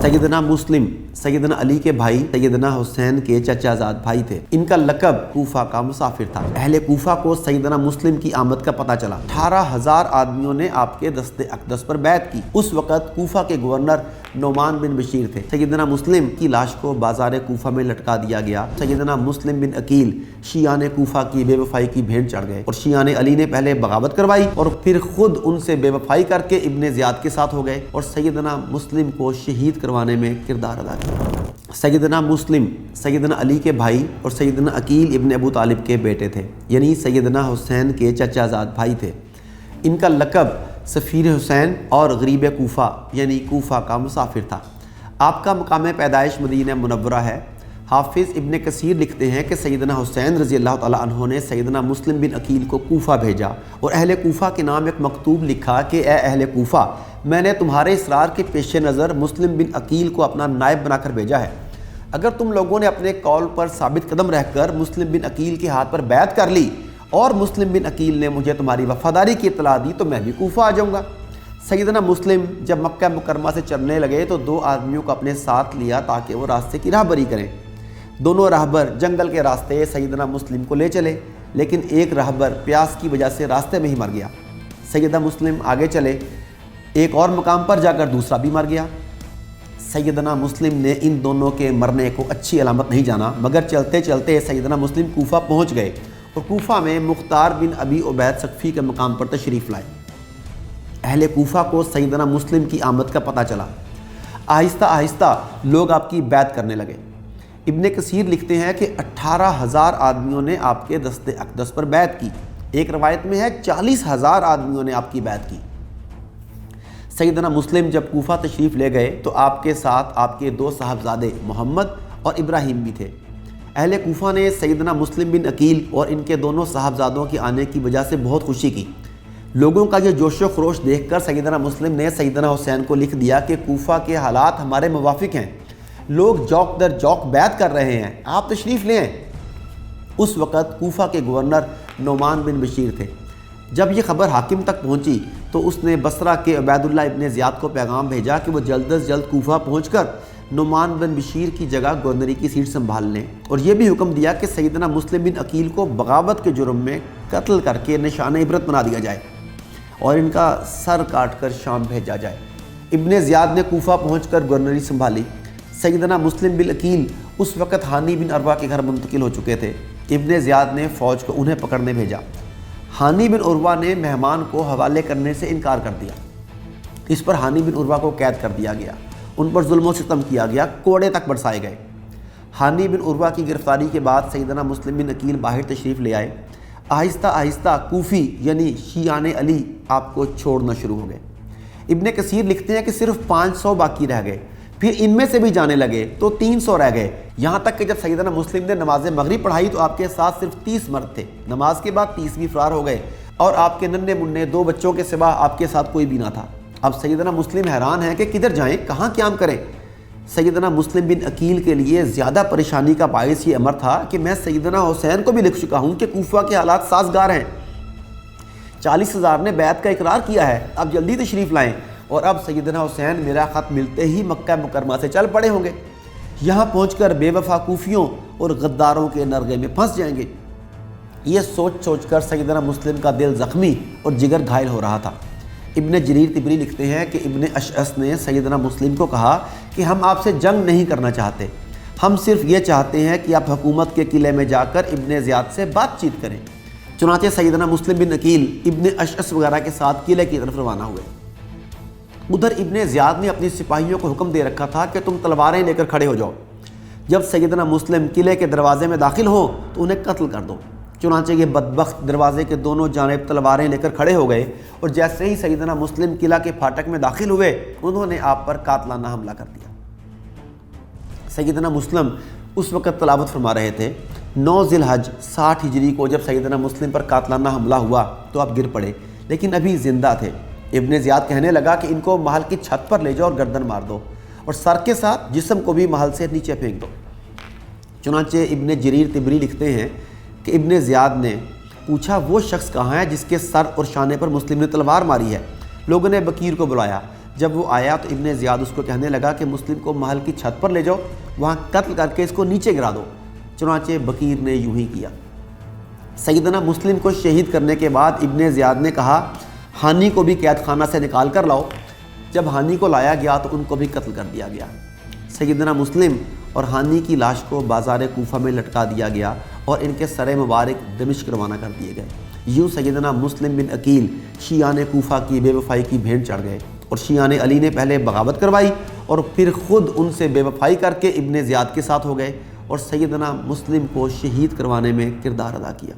सैयदना मुस्लिम सैयदना अली के भाई सैयदना हुसैन के चचाजाद भाई थे। इनका लक़ब कूफा का मुसाफिर था। अहले कूफा को सैयदना मुस्लिम की आमद का पता चला। 18,000 आदमियों ने आपके दस्ते अक़दस पर बैत की। उस वक़्त कूफा के गवर्नर नोमान बिन बशीर थे। सैयदना मुस्लिम की लाश को बाजार कूफा में लटका दिया गया। सैयदना मुस्लिम बिन अकील शियाने कूफा की बेवफाई की भेंट चढ़ गए और शियाने अली ने पहले बगावत करवाई और फिर खुद उनसे बेवफाई करके इब्ने ज़ियाद के साथ हो गए और सैयदना मुस्लिम को शहीद करवाने में किरदार अदा किया। सैयदना मुस्लिम सैयदना अली के भाई और सैयदना अकील इब्न अबू तालिब के बेटे थे, यानी सैयदना हुसैन के चचाजाद भाई थे। इनका लक़ब सफ़ीर हुसैन और गरीब कूफा यानी कूफा का मुसाफिर था। आपका मकाम पैदाइश मदीना मुनव्वरा है। हाफिज़ इब्न कसीर लिखते हैं कि सैयदना हुसैन रज़ी अल्लाह तआला अन्हु ने सैयदना मुस्लिम बिन अकील को कूफा भेजा और अहले कूफा के नाम एक मकतूब लिखा कि ए अहले कूफा, मैंने तुम्हारे इसरार के पेश नज़र मुस्लिम बिन अकील को अपना नायब बनाकर भेजा है। अगर तुम लोगों ने अपने कौल पर साबित कदम रहकर मुस्लिम बिन अकील के हाथ पर बैत कर ली और मुस्लिम बिन अकील ने मुझे तुम्हारी वफ़ादारी की इत्तला दी तो मैं भी कूफा आ जाऊँगा। सैयदना मुस्लिम जब मक्का मुकरमा से चलने लगे तो 2 आदमियों को अपने साथ लिया ताकि वो रास्ते की राहबरी करें। दोनों राहबर जंगल के रास्ते सैयदना मुस्लिम को ले चले, लेकिन एक राहबर प्यास की वजह से रास्ते में ही मर गया। सैयदना मुस्लिम आगे चले, एक और मकाम पर जाकर दूसरा भी मर गया। सैयदना मुस्लिम ने इन दोनों के मरने को अच्छी अलामत नहीं जाना, मगर चलते चलते सैयदना मुस्लिम कूफा पहुँच गए और कूफा में मुख्तार बिन अबी उबैद सक़फ़ी के मकाम पर तशरीफ़ लाए। अहले कूफा को सैयदना मुस्लिम की आमद का पता चला। आहिस्ता आहिस्ता लोग आपकी बैत करने लगे। इब्न कसीर लिखते हैं कि 18,000 आदमियों ने आपके दस्ते अक़दस पर बैत की। एक रवायत में है 40,000 आदमियों ने आपकी बैत की। सैयदना मुस्लिम जब कूफा तशरीफ़ ले गए तो आपके साथ आपके 2 साहबजादे मोहम्मद और इब्राहिम भी थे। अहले कूफा ने सैयदना मुस्लिम बिन अकील और इनके दोनों साहबजादों के आने की वजह से बहुत खुशी की। लोगों का ये जोश व खरोश देखकर सैयदना मुस्लिम ने सैयदना हुसैन को लिख दिया कि कूफा के हालात हमारे मुवाफिक हैं, लोग जौक दर जौक बैत कर रहे हैं, आप तशरीफ़ ले आएं। उस वक़्त कूफा के गवर्नर नोमान बिन बशीर थे। जब ये ख़बर हाकिम तक पहुँची तो उसने बसरा के उबैदुल्लाह इब्न ज़ियाद को पैगाम भेजा कि वो जल्द अज जल्द कूफा पहुँचकर नोमान बिन बशीर की जगह गवर्नरी की सीट संभाल लें और ये भी हुक्म दिया कि सैयदना मुस्लिम बिन अकील को बगावत के जुर्म में कत्ल करके निशान इबरत बना दिया जाए और इनका सर काट कर शाम भेजा जाए। इब्न ज़ियाद ने कूफा पहुँचकर गवर्नरी संभाली। सैयदना मुस्लिम बिन अकील उस वक़्त हानी बिन अरवा के घर मुंतकिल हो चुके थे। इब्न ज़ियाद ने फ़ौज को उन्हें पकड़ने भेजा। हानी बिन उरवा ने मेहमान को हवाले करने से इनकार कर दिया। इस पर हानी बिन उरवा को कैद कर दिया गया, उन पर जुल्म व सितम किया गया, कोड़े तक बरसाए गए। हानी बिन उरवा की गिरफ़्तारी के बाद सैयदना मुस्लिम बिन अकील बाहर तशरीफ़ ले आए। आहिस्ता आहिस्ता कूफ़ी यानी शियाने अली आपको छोड़ना शुरू हो गए। इब्न कसीर लिखते हैं कि सिर्फ 500 बाकी रह गए, फिर इनमें से भी जाने लगे तो 300 रह गए। यहाँ तक कि जब सैयदना मुस्लिम ने नमाज मगरिब पढ़ाई तो आपके साथ सिर्फ 30 मर्द थे। नमाज के बाद 30 भी फरार हो गए और आपके नन्हे मुन्ने 2 बच्चों के सिवा आपके साथ कोई भी ना था। अब सैयदना मुस्लिम हैरान है कि किधर जाएं, कहाँ क़याम करें। सैयदना मुस्लिम बिन अकील के लिए ज़्यादा परेशानी का बायस ये अमर था कि मैं सैयदना हुसैन को भी लिख चुका हूँ कि कूफा के हालात साजगार हैं। 40,000 ने बैत का इकरार किया है, अब जल्दी तशरीफ़ लाएँ। और अब सैयदना हुसैन मेरा ख़त मिलते ही मक्का मुकरमा से चल पड़े होंगे। यहाँ पहुँचकर बेवफा कूफियों और गद्दारों के नरगे में फंस जाएंगे। ये सोच सोच कर सैयदना मुस्लिम का दिल ज़ख्मी और जिगर घायल हो रहा था। इब्न जरीर तिबरी लिखते हैं कि इब्न अशअस ने सैयदना मुस्लिम को कहा कि हम आपसे जंग नहीं करना चाहते, हम सिर्फ ये चाहते हैं कि आप हुकूमत के किले में जाकर इब्न ज़ियाद से बातचीत करें। चुनांचे सैयदना मुस्लिम बिन अकील इब्न अशअस वगैरह के साथ किले की तरफ रवाना हुए। उधर इब्न ज़ियाद ने अपने सिपाहियों को हुक्म दे रखा था कि तुम तलवारें लेकर खड़े हो जाओ। जब सैयदना मुस्लिम किले के दरवाजे में दाखिल हो तो उन्हें कत्ल कर दो। चुनांचे ये बदबख्त दरवाजे के दोनों जानिब तलवारें लेकर खड़े हो गए और जैसे ही सैयदना मुस्लिम किला के फाटक में दाखिल हुए उन्होंने आप पर कातलाना हमला कर दिया। सैयदना मुस्लिम उस वक़्त तलावत फरमा रहे थे। 9 ज़िलहज 60 हिजरी को जब सैयदना मुस्लिम पर कातलाना हमला हुआ तो आप गिर पड़े, लेकिन अभी ज़िंदा थे। इब्न ज़ियाद कहने लगा कि इनको महल की छत पर ले जाओ और गर्दन मार दो और सर के साथ जिस्म को भी महल से नीचे फेंक दो। चुनांचे इब्न जरीर तिबरी लिखते हैं कि इब्न ज़ियाद ने पूछा, वो शख्स कहाँ है जिसके सर और शाने पर मुस्लिम ने तलवार मारी है। लोगों ने बकीर को बुलाया, جب وہ آیا تو ابن زیاد اس کو کہنے لگا کہ مسلم کو محل کی چھت پر لے جاؤ، وہاں قتل کر کے اس کو نیچے گرا دو۔ چنانچہ بکیر نے یوں ہی کیا۔ سیدنا مسلم کو شہید کرنے کے بعد ابن زیاد نے کہا ہانی کو بھی قید خانہ سے نکال کر لاؤ۔ جب ہانی کو لایا گیا تو ان کو بھی قتل کر دیا گیا۔ سیدنا مسلم اور ہانی کی لاش کو بازار کوفہ میں لٹکا دیا گیا اور ان کے سر مبارک دمشق روانہ کر دیے گئے۔ یوں سیدنا مسلم بن عقیل شیعان کوفہ کی بے وفائی کی بھینٹ چڑھ گئے، اور شیعان علی نے پہلے بغاوت کروائی اور پھر خود ان سے بے وفائی کر کے ابن زیاد کے ساتھ ہو گئے اور سیدنا مسلم کو شہید کروانے میں کردار ادا کیا۔